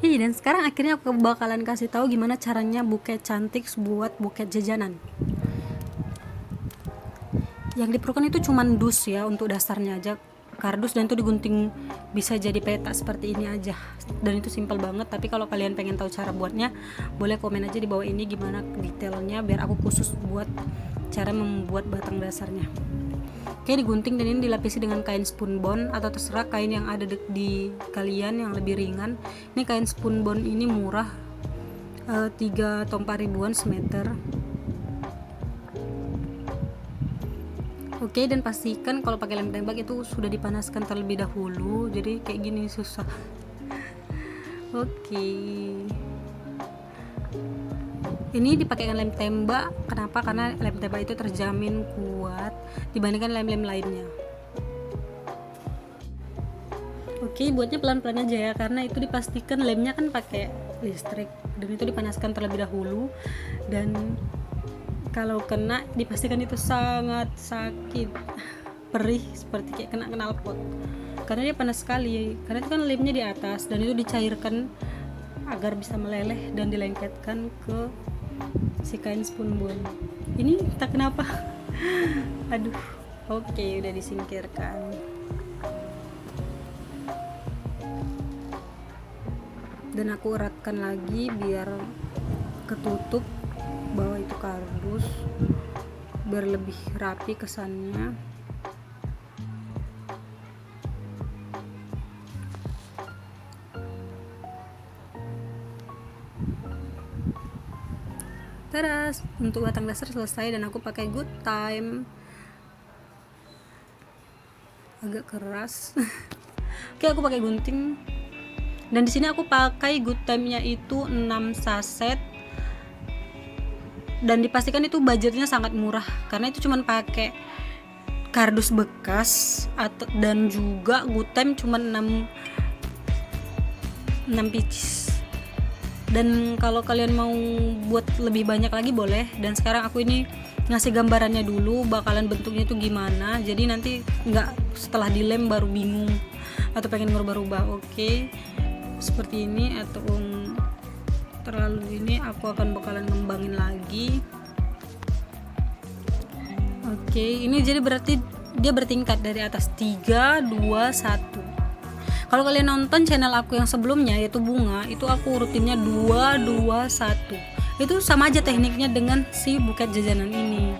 Ih, dan sekarang akhirnya aku bakalan kasih tahu gimana caranya buket cantik buat buket jajanan. Yang diperlukan itu cuman dus ya, untuk dasarnya aja, kardus, dan itu digunting bisa jadi peta seperti ini aja, dan itu simple banget. Tapi kalau kalian pengen tahu cara buatnya, boleh komen aja di bawah ini gimana detailnya, biar aku khusus buat cara membuat batang dasarnya. Oke, digunting dan ini dilapisi dengan kain spunbond atau terserah kain yang ada di kalian yang lebih ringan. Ini kain spunbond ini murah, 3 atau 4 ribuan semeter. Oke, dan pastikan kalau pakai lem tembak itu sudah dipanaskan terlebih dahulu, jadi kayak gini susah. Oke, ini dipakaikan lem tembak. Kenapa? Karena lem tembak itu terjamin kuat dibandingkan lem-lem lainnya. Oke, buatnya pelan-pelan aja ya, karena itu dipastikan lemnya kan pakai listrik dan itu dipanaskan terlebih dahulu, dan kalau kena dipastikan itu sangat sakit, perih seperti kayak kena knalpot, karena dia panas sekali. Karena itu kan lemnya di atas dan itu dicairkan agar bisa meleleh dan dilengketkan ke si kain spunbond. Ini tak kenapa. Aduh. Oke, udah disingkirkan. Dan aku eratkan lagi biar ketutup bawah itu kardus, biar lebih rapi kesannya. Terus untuk batang dasar selesai dan aku pakai Good Time, agak keras. Oke, aku pakai gunting dan di sini aku pakai Good Time-nya itu 6 saset, dan dipastikan itu budgetnya sangat murah karena itu cuman pakai kardus bekas dan juga Good Time cuman 6 pieces. Dan kalau kalian mau buat lebih banyak lagi boleh. Dan sekarang aku ini ngasih gambarannya dulu bakalan bentuknya itu gimana, jadi nanti nggak setelah dilem baru bingung atau pengen ngerubah-rubah. Oke, seperti ini atau terlalu ini aku akan bakalan ngembangin lagi. Oke, ini jadi berarti dia bertingkat dari atas 3, 2, 1. Kalau kalian nonton channel aku yang sebelumnya yaitu bunga, itu aku urutinnya 2, 2, 1. Itu sama aja tekniknya dengan si buket jajanan ini.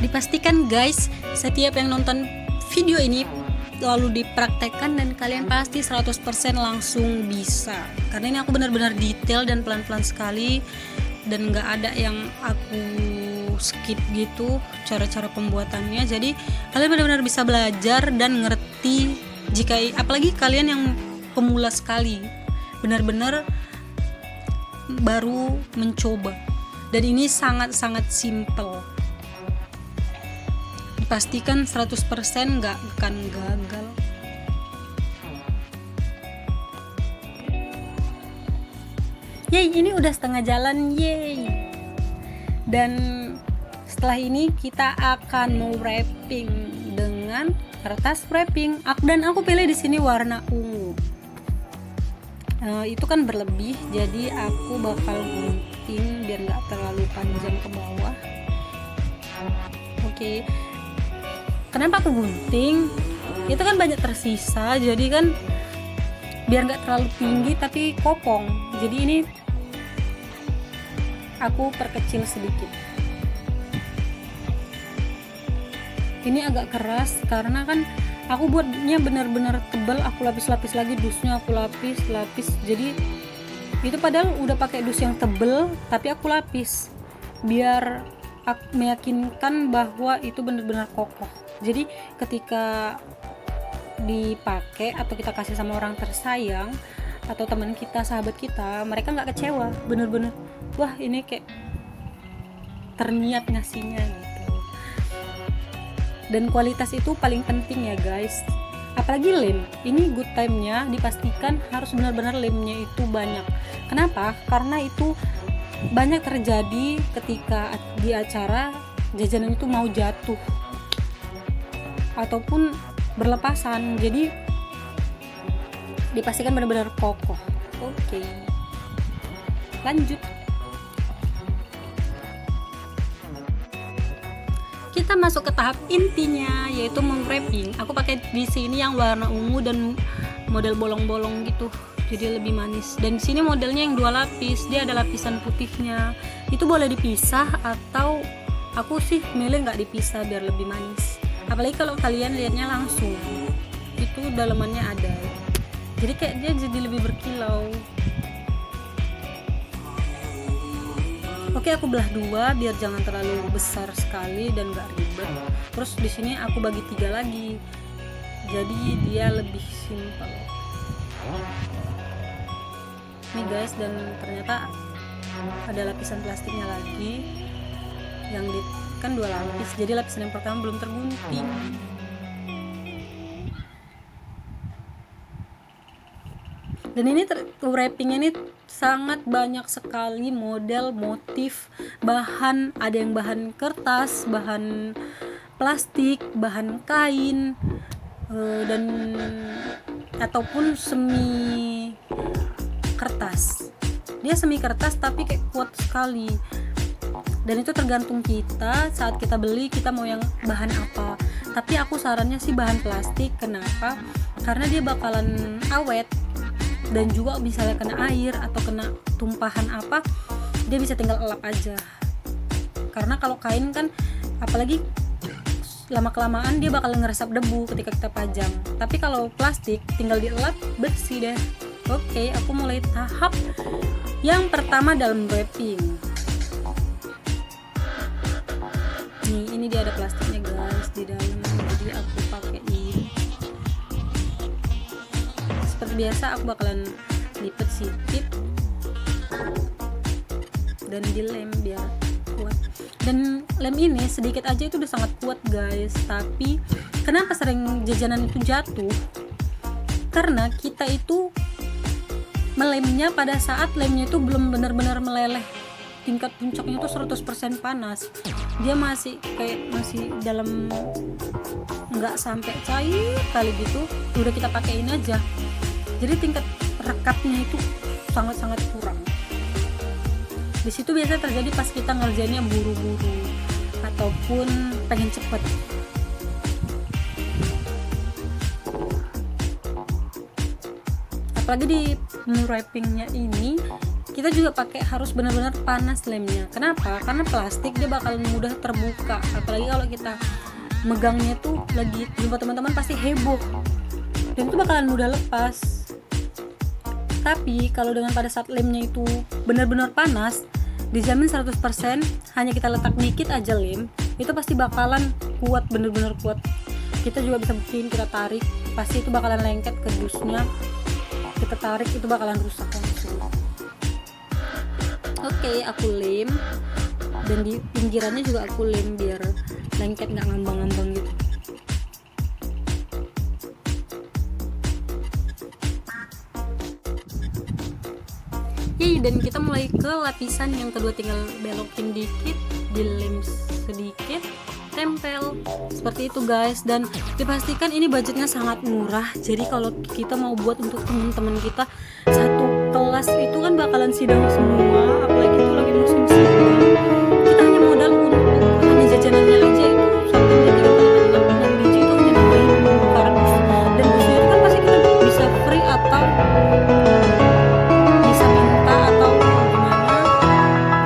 Dipastikan guys, setiap yang nonton video ini lalu dipraktekkan dan kalian pasti 100% langsung bisa. Karena ini aku benar-benar detail dan pelan-pelan sekali, dan gak ada yang aku skip gitu cara-cara pembuatannya. Jadi kalian benar-benar bisa belajar dan ngerti, jika apalagi kalian yang pemula sekali, benar-benar baru mencoba. Dan ini sangat-sangat simple. Dipastikan 100% gak akan gagal. Yeay, ini udah setengah jalan, yeay. Dan setelah ini kita akan mau wrapping dengan kertas wrapping. Dan aku pilih di sini warna ungu. Itu kan berlebih, jadi aku bakal gunting biar nggak terlalu panjang ke bawah. Oke. Kenapa aku gunting? Itu kan banyak tersisa, jadi kan biar nggak terlalu tinggi tapi kopong. Jadi ini aku perkecil sedikit. Ini agak keras karena kan aku buatnya benar-benar tebal. Aku lapis-lapis lagi dusnya, aku lapis. Jadi itu padahal udah pakai dus yang tebal, tapi aku lapis biar aku meyakinkan bahwa itu benar-benar kokoh. Jadi ketika dipakai atau kita kasih sama orang tersayang atau teman kita, sahabat kita, mereka nggak kecewa, bener-bener wah ini kayak terniat ngasihnya gitu. Dan kualitas itu paling penting ya guys, apalagi lem. Ini Good Time-nya dipastikan harus benar-benar lemnya itu banyak. Kenapa? Karena itu banyak terjadi ketika di acara jajanan itu mau jatuh ataupun berlepasan. Jadi dipastikan benar-benar kokoh. Oke, lanjut. Kita masuk ke tahap intinya, yaitu meng-wrapping. Aku pakai di sini yang warna ungu dan model bolong-bolong gitu, jadi lebih manis. Dan di sini modelnya yang 2 lapis, dia ada lapisan putihnya. Itu boleh dipisah atau aku sih milih nggak dipisah biar lebih manis. Apalagi kalau kalian lihatnya langsung, itu dalamannya ada. Jadi kayak dia jadi lebih berkilau. Oke, aku belah 2 biar jangan terlalu besar sekali dan gak ribet. Terus di sini aku bagi 3 lagi, jadi dia lebih simpel. Nih guys, dan ternyata ada lapisan plastiknya lagi, yang kan 2 lapis, jadi lapisan yang pertama belum tergunting. Dan ini wrappingnya ini sangat banyak sekali model, motif, bahan. Ada yang bahan kertas, bahan plastik, bahan kain, dan ataupun semi kertas. Dia semi kertas tapi kayak kuat sekali. Dan itu tergantung kita, saat kita beli kita mau yang bahan apa. Tapi aku sarannya sih bahan plastik. Kenapa? Karena dia bakalan awet, dan juga misalnya kena air atau kena tumpahan apa, dia bisa tinggal elap aja. Karena kalau kain kan, apalagi lama kelamaan dia bakal ngeresap debu ketika kita pajang. Tapi kalau plastik tinggal dielap, bersih deh. Oke, aku mulai tahap yang pertama dalam wrapping. Nih, ini dia ada plastiknya guys di dalam, jadi aku pakai ini. Seperti biasa aku bakalan lipet sipit dan dilem biar kuat. Dan lem ini sedikit aja itu udah sangat kuat guys. Tapi kenapa sering jajanan itu jatuh? Karena kita itu melemnya pada saat lemnya itu belum benar-benar meleleh, tingkat puncaknya itu 100% panas. Dia masih kayak masih dalam, nggak sampai cair kali gitu, udah kita pakein aja. Jadi tingkat rekatnya itu sangat-sangat kurang. Di situ biasanya terjadi pas kita ngerjainnya buru-buru ataupun pengen cepet. Apalagi di wrappingnya ini kita juga pakai harus benar-benar panas lemnya. Kenapa? Karena plastik dia bakal mudah terbuka. Apalagi kalau kita megangnya tuh lagi jumpa teman-teman pasti heboh, dan itu bakalan mudah lepas. Tapi kalau dengan pada saat lemnya itu benar-benar panas, dijamin 100%, hanya kita letak dikit aja lem, itu pasti bakalan kuat, benar-benar kuat. Kita juga bisa buktiin, kita tarik, pasti itu bakalan lengket ke dusnya. Kita tarik itu bakalan rusak langsung. Oke, aku lem, dan di pinggirannya juga aku lem biar lengket, nggak ngambang-ngambang gitu. Dan kita mulai ke lapisan yang kedua, tinggal belokin dikit, dilem sedikit, tempel seperti itu guys. Dan dipastikan ini budgetnya sangat murah. Jadi kalau kita mau buat untuk teman-teman kita satu kelas itu kan bakalan sidang semua, apalagi itu lagi musim sidang, kita hanya modal untuk hanya jajanannya aja itu satunya 3,6 biji itu hanya 2.000 kardus. Dan busnya itu kan pasti kita bisa free atau bisa minta atau gimana,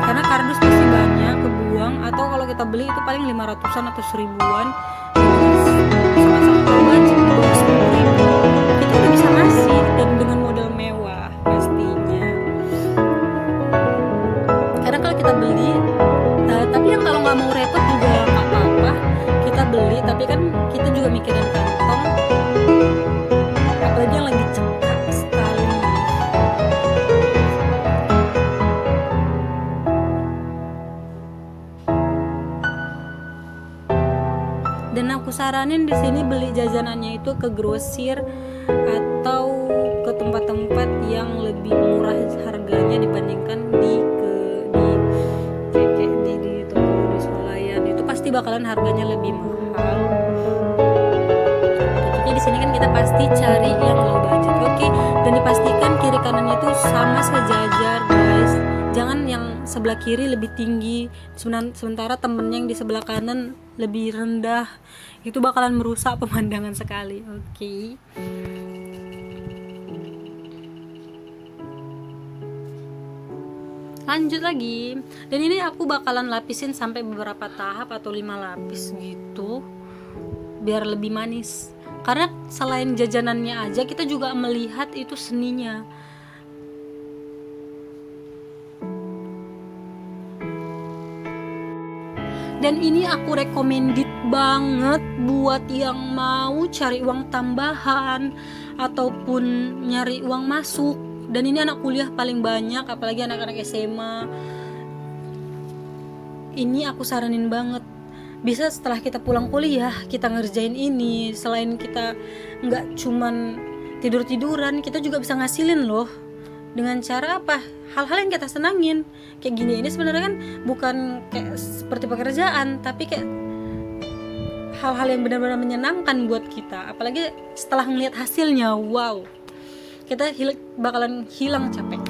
karena kardus pasti banyak kebuang. Atau kalau kita beli itu paling 500-an atau 1.000-an, sama-sama kalau budget di bawah 10.000 kita udah bisa ngasih, dan dengan model mewah pastinya. Karena kalau kita beli, tapi yang kalau nggak mau repot juga nggak apa-apa, kita beli, tapi kan kita juga mikirin kantong, apalagi yang lagi cekak sekali. Dan aku saranin di sini beli jajanannya itu ke grosir atau ke tempat-tempat yang lebih murah harganya dibandingkan di toko di swalayan. Itu pasti bakalan harganya lebih mahal. Jadi di sini kan kita pasti cari yang low budget. Oke, sejajar guys, jangan yang sebelah kiri lebih tinggi sementara temennya yang di sebelah kanan lebih rendah, itu bakalan merusak pemandangan sekali. Oke. Lanjut lagi, dan ini aku bakalan lapisin sampai beberapa tahap atau 5 lapis gitu biar lebih manis, karena selain jajanannya aja kita juga melihat itu seninya. Dan ini aku recommended banget buat yang mau cari uang tambahan ataupun nyari uang masuk. Dan ini anak kuliah paling banyak, apalagi anak-anak SMA. Ini aku saranin banget. Bisa setelah kita pulang kuliah, kita ngerjain ini. Selain kita nggak cuman tidur-tiduran, kita juga bisa ngasilin loh. Dengan cara apa? Hal-hal yang kita senangin. Kayak gini ini sebenarnya kan bukan kayak seperti pekerjaan, tapi kayak hal-hal yang benar-benar menyenangkan buat kita. Apalagi setelah melihat hasilnya, wow, kita bakalan hilang capek.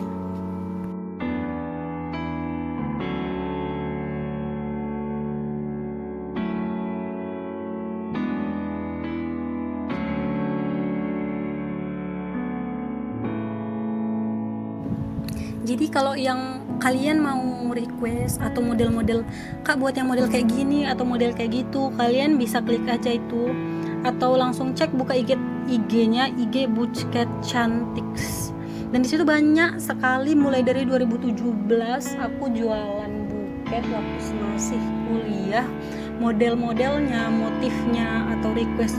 Jadi kalau yang kalian mau request atau model-model, Kak buat yang model kayak gini atau model kayak gitu, kalian bisa klik aja itu, atau langsung cek buka IG-nya, IG Bucket Cantiks. Dan di situ banyak sekali, mulai dari 2017 aku jualan buket waktu masih kuliah, model-modelnya, motifnya atau request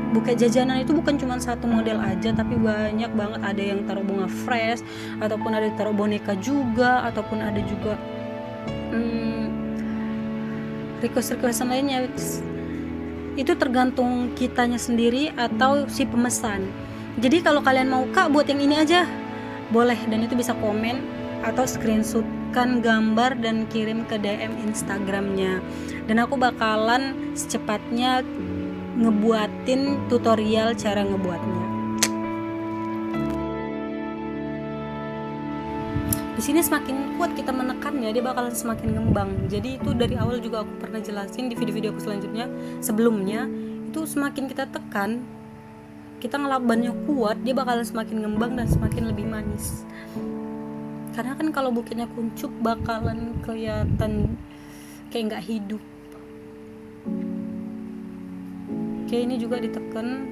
buket jajanan itu bukan cuma satu model aja, tapi banyak banget. Ada yang taruh bunga fresh, ataupun ada yang taruh boneka juga, ataupun ada juga request-requestan lainnya. Itu tergantung kitanya sendiri atau si pemesan. Jadi kalau kalian mau, Kak buat yang ini aja, boleh, dan itu bisa komen atau screenshotkan gambar dan kirim ke DM Instagramnya, dan aku bakalan secepatnya ngebuatin tutorial cara ngebuatnya. Di sini semakin kuat kita menekannya, dia bakalan semakin ngembang. Jadi itu dari awal juga aku pernah jelasin di video-video aku sebelumnya, itu semakin kita tekan, kita ngelabannya kuat, dia bakalan semakin ngembang dan semakin lebih manis. Karena kan kalau bukitnya kuncup bakalan kelihatan kayak nggak hidup. Oke, ini juga ditekan.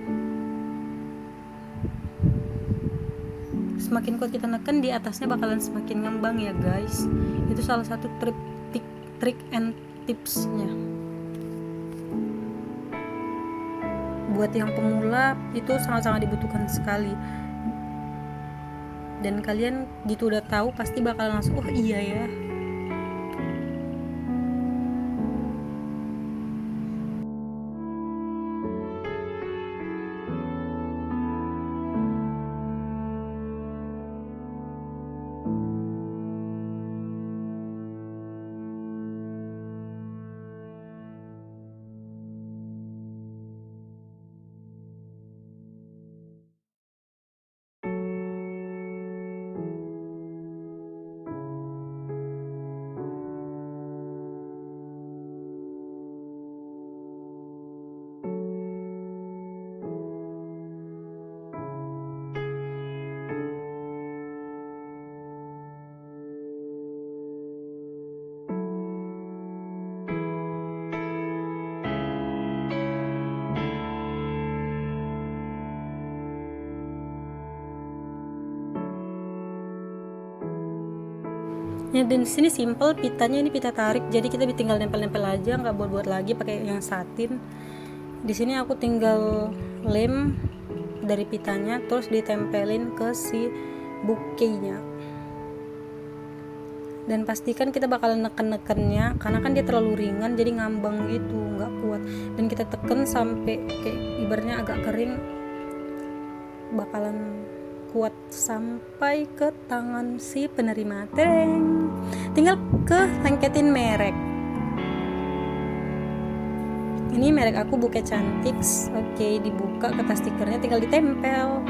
Semakin kuat kita neken, di atasnya bakalan semakin ngembang ya guys. Itu salah satu trik and tipsnya. Buat yang pemula itu sangat-sangat dibutuhkan sekali. Dan kalian gitu udah tahu, pasti bakalan langsung, oh iya ya. Ya, dan di sini simple, pitanya ini pita tarik, jadi kita tinggal nempel-nempel aja, nggak buat lagi pakai yang satin. Di sini aku tinggal lem dari pitanya, terus ditempelin ke si bukenya. Dan pastikan kita bakalan neken-nekennya, karena kan dia terlalu ringan, jadi ngambang gitu, nggak kuat. Dan kita tekan sampai kayak ibaratnya agak kering, bakalan kuat sampai ke tangan si penerima. Tereng, tinggal ke lengketin merek. Ini merek aku Bucket Cantiks. Oke, dibuka kertas stikernya, tinggal ditempel.